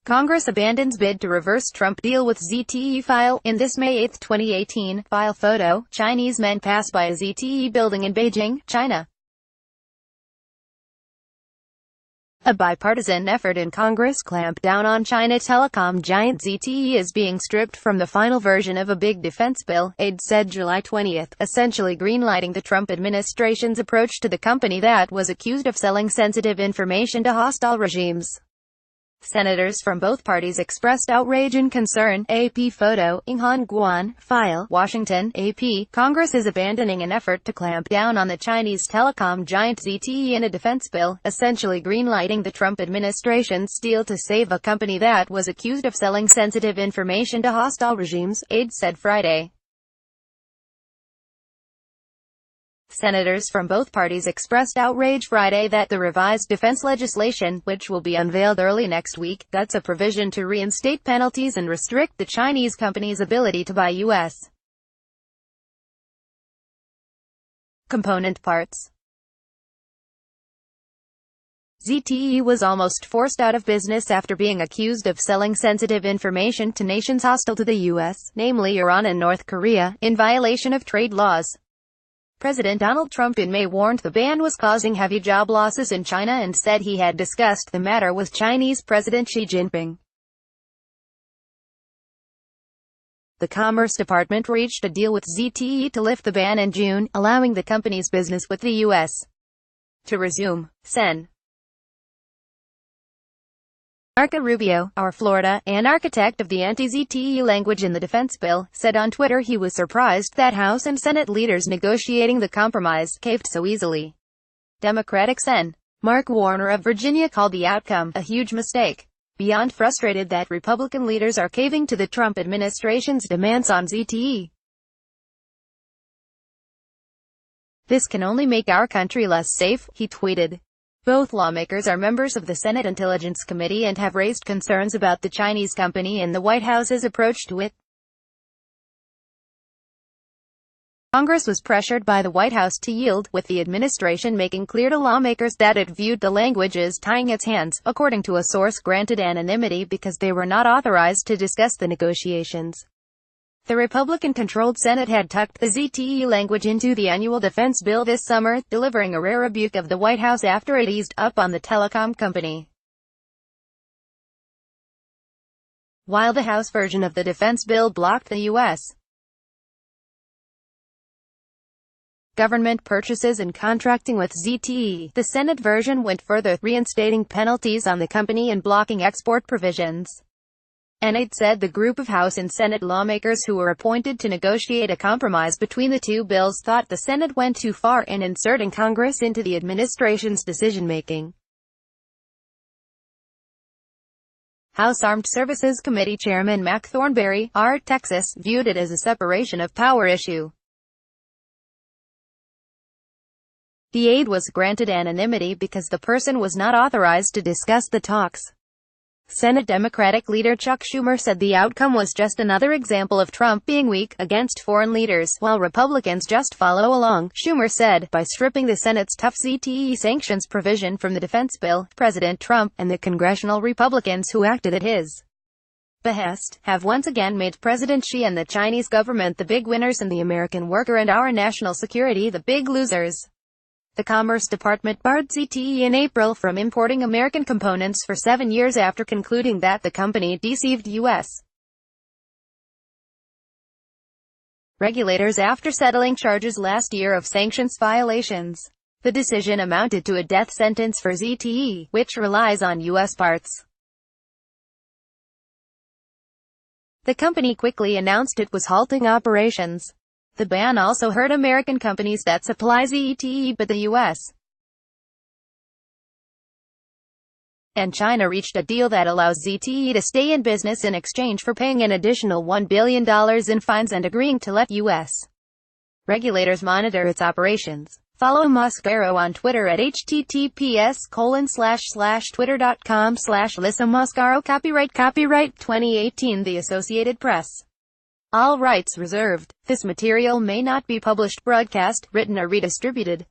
Congress abandons bid to reverse Trump deal with ZTE file. In this May 8, 2018, file photo, Chinese men pass by a ZTE building in Beijing, China. A bipartisan effort in Congress clamp down on China telecom giant ZTE is being stripped from the final version of a big defense bill, aides said July 20, essentially greenlighting the Trump administration's approach to the company that was accused of selling sensitive information to hostile regimes. Senators from both parties expressed outrage and concern. AP photo, Inghan Guan, file, Washington, AP. Congress is abandoning an effort to clamp down on the Chinese telecom giant ZTE in a defense bill, essentially greenlighting the Trump administration's deal to save a company that was accused of selling sensitive information to hostile regimes, aides said Friday. Senators from both parties expressed outrage Friday that the revised defense legislation, which will be unveiled early next week, cuts a provision to reinstate penalties and restrict the Chinese company's ability to buy U.S. component parts. ZTE was almost forced out of business after being accused of selling sensitive information to nations hostile to the U.S., namely Iran and North Korea, in violation of trade laws. President Donald Trump in May warned the ban was causing heavy job losses in China and said he had discussed the matter with Chinese President Xi Jinping. The Commerce Department reached a deal with ZTE to lift the ban in June, allowing the company's business with the U.S. to resume. Sen. Marco Rubio, our Florida, an architect of the anti-ZTE language in the defense bill, said on Twitter he was surprised that House and Senate leaders negotiating the compromise caved so easily. Democratic Sen. Mark Warner of Virginia called the outcome a huge mistake. Beyond frustrated that Republican leaders are caving to the Trump administration's demands on ZTE. This can only make our country less safe, he tweeted. Both lawmakers are members of the Senate Intelligence Committee and have raised concerns about the Chinese company and the White House's approach to it. Congress was pressured by the White House to yield, with the administration making clear to lawmakers that it viewed the language as tying its hands, according to a source granted anonymity because they were not authorized to discuss the negotiations. The Republican-controlled Senate had tucked the ZTE language into the annual defense bill this summer, delivering a rare rebuke of the White House after it eased up on the telecom company. While the House version of the defense bill blocked the U.S. government purchases and contracting with ZTE, the Senate version went further, reinstating penalties on the company and blocking export provisions. An aide said the group of House and Senate lawmakers who were appointed to negotiate a compromise between the two bills thought the Senate went too far in inserting Congress into the administration's decision-making. House Armed Services Committee Chairman Mac Thornberry, R. Texas, viewed it as a separation of power issue. The aide was granted anonymity because the person was not authorized to discuss the talks. Senate Democratic leader Chuck Schumer said the outcome was just another example of Trump being weak against foreign leaders, while Republicans just follow along. Schumer said, by stripping the Senate's tough ZTE sanctions provision from the defense bill, President Trump, and the congressional Republicans who acted at his behest, have once again made President Xi and the Chinese government the big winners and the American worker and our national security the big losers. The Commerce Department barred ZTE in April from importing American components for 7 years after concluding that the company deceived U.S. regulators after settling charges last year of sanctions violations. The decision amounted to a death sentence for ZTE, which relies on U.S. parts. The company quickly announced it was halting operations. The ban also hurt American companies that supply ZTE, but the U.S. and China reached a deal that allows ZTE to stay in business in exchange for paying an additional $1 billion in fines and agreeing to let U.S. regulators monitor its operations. Follow Mascaro on Twitter at https://twitter.com/LissaMascaro. Copyright 2018 The Associated Press. All rights reserved. This material may not be published, broadcast, written or redistributed.